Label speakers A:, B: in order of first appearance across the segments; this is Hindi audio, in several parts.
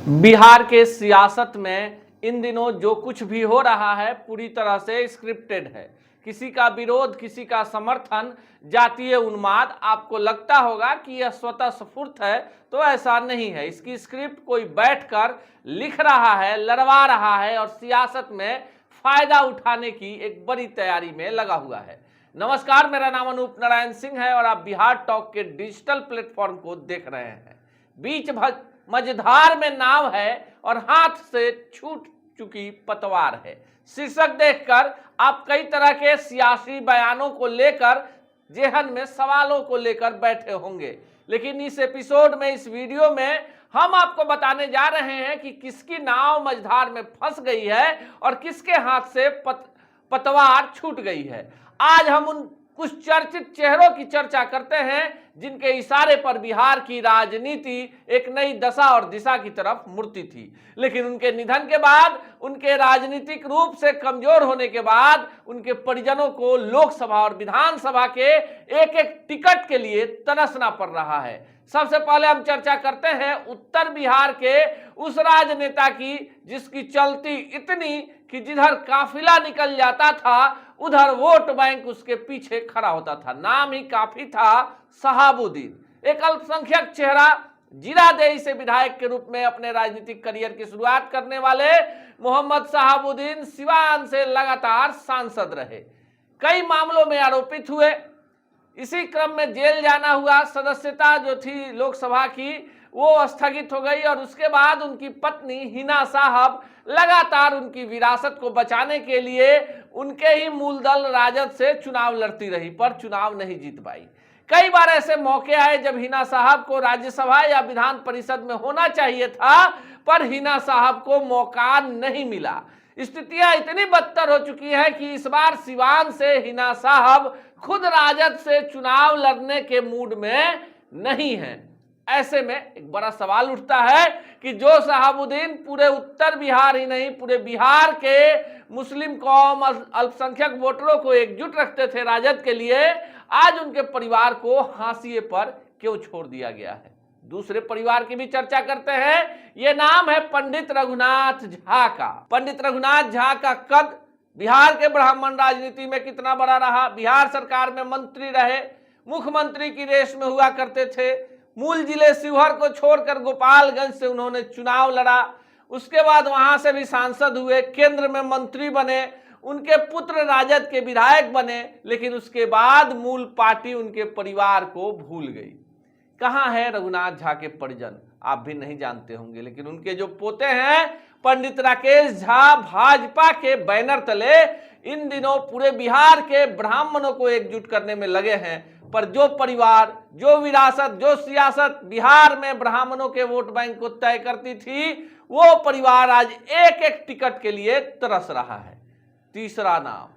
A: बिहार के सियासत में इन दिनों जो कुछ भी हो रहा है पूरी तरह से स्क्रिप्टेड है। किसी का विरोध, किसी का समर्थन, जातीय उन्माद, आपको लगता होगा कि यह स्वतः स्फूर्त है, तो ऐसा नहीं है। इसकी स्क्रिप्ट कोई बैठकर लिख रहा है, लड़वा रहा है और सियासत में फायदा उठाने की एक बड़ी तैयारी में लगा हुआ है। नमस्कार, मेरा नाम अनूप नारायण सिंह है और आप बिहार टॉक के डिजिटल प्लेटफॉर्म को देख रहे हैं। बीच मझधार में नाव है और हाथ से छूट चुकी पतवार है। शीर्षक देखकर आप कई तरह के सियासी बयानों को लेकर जेहन में सवालों को लेकर बैठे होंगे, लेकिन इस एपिसोड में, इस वीडियो में हम आपको बताने जा रहे हैं कि किसकी नाव मझधार में फंस गई है और किसके हाथ से पतवार छूट गई है। आज हम उन कुछ चर्चित चेहरों की चर्चा करते हैं जिनके इशारे पर बिहार की राजनीति एक नई दशा और दिशा की तरफ मुड़ती थी, लेकिन उनके निधन के बाद, उनके राजनीतिक रूप से कमजोर होने के बाद उनके परिजनों को लोकसभा और विधानसभा के एक एक टिकट के लिए तरसना पड़ रहा है। सबसे पहले हम चर्चा करते हैं उत्तर बिहार के उस राजनेता की जिसकी चलती इतनी कि जिधर काफिला निकल जाता था उधर वोट बैंक उसके पीछे खड़ा होता था। नाम ही काफी था, शहाबुद्दीन। एक अल्पसंख्यक चेहरा, जीरादेई से विधायक के रूप में अपने राजनीतिक करियर की शुरुआत करने वाले मोहम्मद शहाबुद्दीन सिवान से लगातार सांसद रहे, कई मामलों में आरोपित हुए। इसी क्रम में जेल जाना हुआ। सदस्यता जो थी लोकसभा की वो स्थगित हो गई और उसके बाद उनकी पत्नी हिना साहब लगातार उनकी विरासत को बचाने के लिए उनके ही मूल दल राजद से चुनाव लड़ती रही, पर चुनाव नहीं जीत पाई। कई बार ऐसे मौके आए जब हिना साहब को राज्यसभा या विधान परिषद में होना चाहिए था, पर हिना साहब को मौका नहीं मिला। स्थितियां इतनी बदतर हो चुकी है कि इस बार सिवान से हिना साहब खुद राजद से चुनाव लड़ने के मूड में नहीं है। ऐसे में एक बड़ा सवाल उठता है कि जो शहाबुद्दीन पूरे उत्तर बिहार ही नहीं, पूरे बिहार के मुस्लिम कौम, अल्पसंख्यक वोटरों को एकजुट रखते थे राजद के लिए, आज उनके परिवार को हाशिए पर क्यों छोड़ दिया गया है। दूसरे परिवार की भी चर्चा करते हैं। यह नाम है पंडित रघुनाथ झा का। पंडित रघुनाथ झा का कद बिहार के ब्राह्मण राजनीति में कितना बड़ा रहा। बिहार सरकार में मंत्री रहे, मुख्यमंत्री की रेस में हुआ करते थे। मूल जिले शिवहर को छोड़कर गोपालगंज से उन्होंने चुनाव लड़ा, उसके बाद वहां से भी सांसद हुए, केंद्र में मंत्री बने, उनके पुत्र राजद के विधायक बने, लेकिन उसके बाद मूल पार्टी उनके परिवार को भूल गई। कहाँ है रघुनाथ झा के परिजन, आप भी नहीं जानते होंगे, लेकिन उनके जो पोते हैं पंडित राकेश झा भाजपा के बैनर तले इन दिनों पूरे बिहार के ब्राह्मणों को एकजुट करने में लगे हैं। पर जो परिवार, जो विरासत, जो सियासत बिहार में ब्राह्मणों के वोट बैंक को तय करती थी, वो परिवार आज एक एक टिकट के लिए तरस रहा है। तीसरा नाम,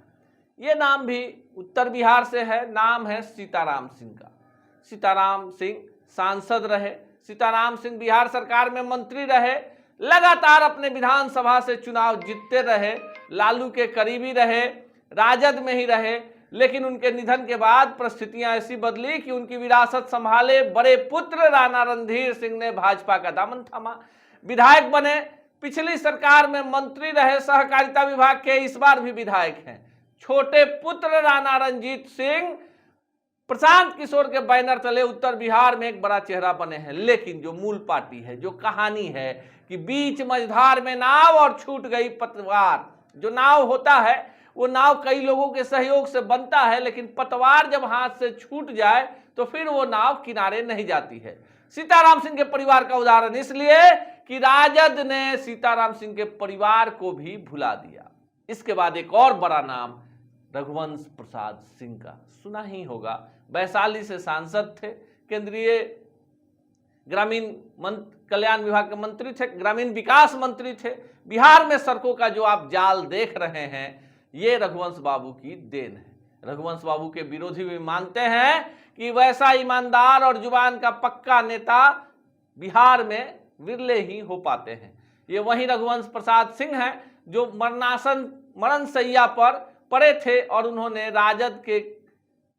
A: ये नाम भी उत्तर बिहार से है, नाम है सीताराम सिंह का। सीताराम सिंह सांसद रहे, सीताराम सिंह बिहार सरकार में मंत्री रहे, लगातार अपने विधानसभा से चुनाव जीतते रहे, लालू के करीबी रहे, राजद में ही रहे, लेकिन उनके निधन के बाद परिस्थितियां ऐसी बदली कि उनकी विरासत संभाले बड़े पुत्र राणा रणधीर सिंह ने भाजपा का दामन थामा, विधायक बने, पिछली सरकार में मंत्री रहे, सहकारिता विभाग के, इस बार भी विधायक हैं। छोटे पुत्र राणा रणजीत सिंह प्रशांत किशोर के बैनर तले उत्तर बिहार में एक बड़ा चेहरा बने हैं। लेकिन जो मूल पार्टी है, जो कहानी है कि बीच मझधार में नाव और छूट गई पतवार। जो नाव होता है वो नाव कई लोगों के सहयोग से बनता है, लेकिन पतवार जब हाथ से छूट जाए तो फिर वो नाव किनारे नहीं जाती है। सीताराम सिंह के परिवार का उदाहरण इसलिए कि राजद ने सीताराम सिंह के परिवार को भी भुला दिया। इसके बाद एक और बड़ा नाम रघुवंश प्रसाद सिंह का, सुना ही होगा। वैशाली से सांसद थे, केंद्रीय ग्रामीण कल्याण विभाग के मंत्री थे, ग्रामीण विकास मंत्री थे। बिहार में सड़कों का जो आप जाल देख रहे हैं, ये रघुवंश बाबू की देन है। रघुवंश बाबू के विरोधी भी मानते हैं कि वैसा ईमानदार और जुबान का पक्का नेता बिहार में विरले ही हो पाते हैं। ये वही रघुवंश प्रसाद सिंह हैं जो मरण शैय्या पर पड़े थे और उन्होंने राजद के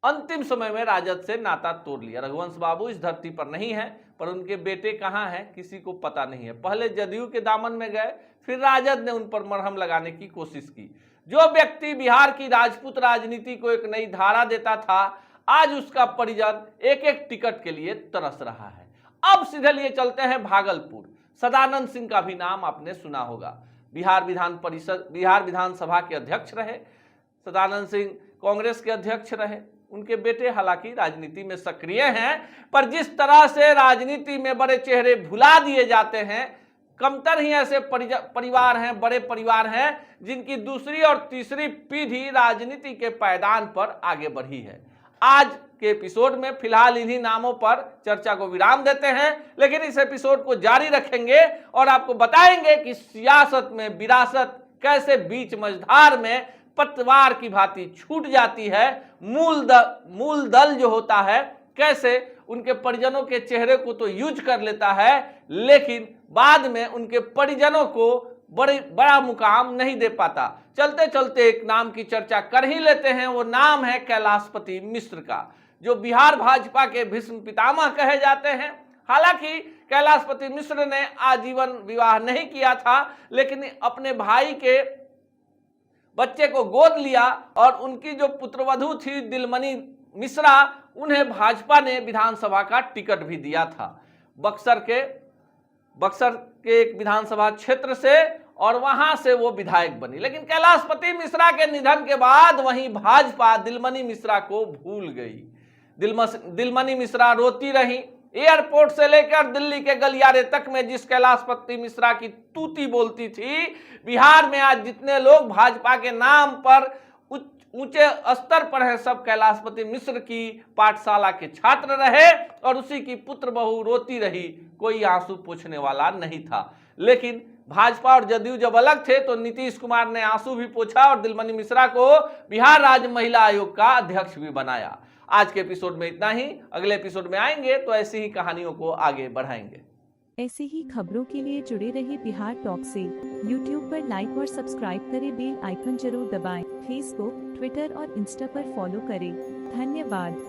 A: अंतिम समय में राजद से नाता तोड़ लिया। रघुवंश बाबू इस धरती पर नहीं है, पर उनके बेटे कहां हैं किसी को पता नहीं है। पहले जदयू के दामन में गए, फिर राजद ने उन पर मरहम लगाने की कोशिश की। जो व्यक्ति बिहार की राजपूत राजनीति को एक नई धारा देता था, आज उसका परिजन एक एक टिकट के लिए तरस रहा है। अब सीधे लिए चलते हैं भागलपुर। सदानंद सिंह का भी नाम आपने सुना होगा। बिहार विधानसभा के अध्यक्ष रहे सदानंद सिंह, कांग्रेस के अध्यक्ष रहे। उनके बेटे हालांकि राजनीति में सक्रिय हैं, पर जिस तरह से राजनीति में बड़े चेहरे भुला दिए जाते हैं, कमतर ही ऐसे परिवार हैं, बड़े परिवार हैं जिनकी दूसरी और तीसरी पीढ़ी राजनीति के पायदान पर आगे बढ़ी है। आज के एपिसोड में फिलहाल इन्हीं नामों पर चर्चा को विराम देते हैं, लेकिन इस एपिसोड को जारी रखेंगे और आपको बताएंगे कि सियासत में विरासत कैसे बीच मझधार में पतवार की भांति छूट जाती है। मूल दल जो होता है कैसे उनके परिजनों के चेहरे को तो यूज कर लेता है, लेकिन बाद में उनके परिजनों को बड़ा मुकाम नहीं दे पाता। चलते चलते एक नाम की चर्चा कर ही लेते हैं। वो नाम है कैलाशपति मिश्र का, जो बिहार भाजपा के भीष्म पितामह कहे जाते हैं। हालांकि कैलाशपति मिश्र ने आजीवन विवाह नहीं किया था, लेकिन अपने भाई के बच्चे को गोद लिया और उनकी जो पुत्रवधू थी दिलमणि मिश्रा, उन्हें भाजपा ने विधानसभा का टिकट भी दिया था बक्सर के एक विधानसभा क्षेत्र से, और वहां से वो विधायक बनी। लेकिन कैलाशपति मिश्रा के निधन के बाद वहीं भाजपा दिलमणि मिश्रा को भूल गई। दिलमणि मिश्रा रोती रही। एयरपोर्ट से लेकर दिल्ली के गलियारे तक में जिस कैलाशपति मिश्रा की तूती बोलती थी, बिहार में आज जितने लोग भाजपा के नाम पर ऊंचे स्तर पर हैं, सब कैलाशपति मिश्र की पाठशाला के छात्र रहे और उसी की पुत्र बहू रोती रही। कोई आंसू पोंछने वाला नहीं था। लेकिन भाजपा और जदयू जब अलग थे तो नीतीश कुमार ने आंसू भी पोंछा और दिलमणि मिश्रा को बिहार राज्य महिला आयोग का अध्यक्ष भी बनाया। आज के एपिसोड में इतना ही। अगले एपिसोड में आएंगे तो ऐसी ही कहानियों को आगे बढ़ाएंगे।
B: ऐसी ही खबरों के लिए जुड़े रहिए बिहार टॉक से। यूट्यूब पर लाइक और सब्सक्राइब करें, बेल आइकन जरूर दबाएं। फेसबुक, ट्विटर और इंस्टा पर फॉलो करें। धन्यवाद।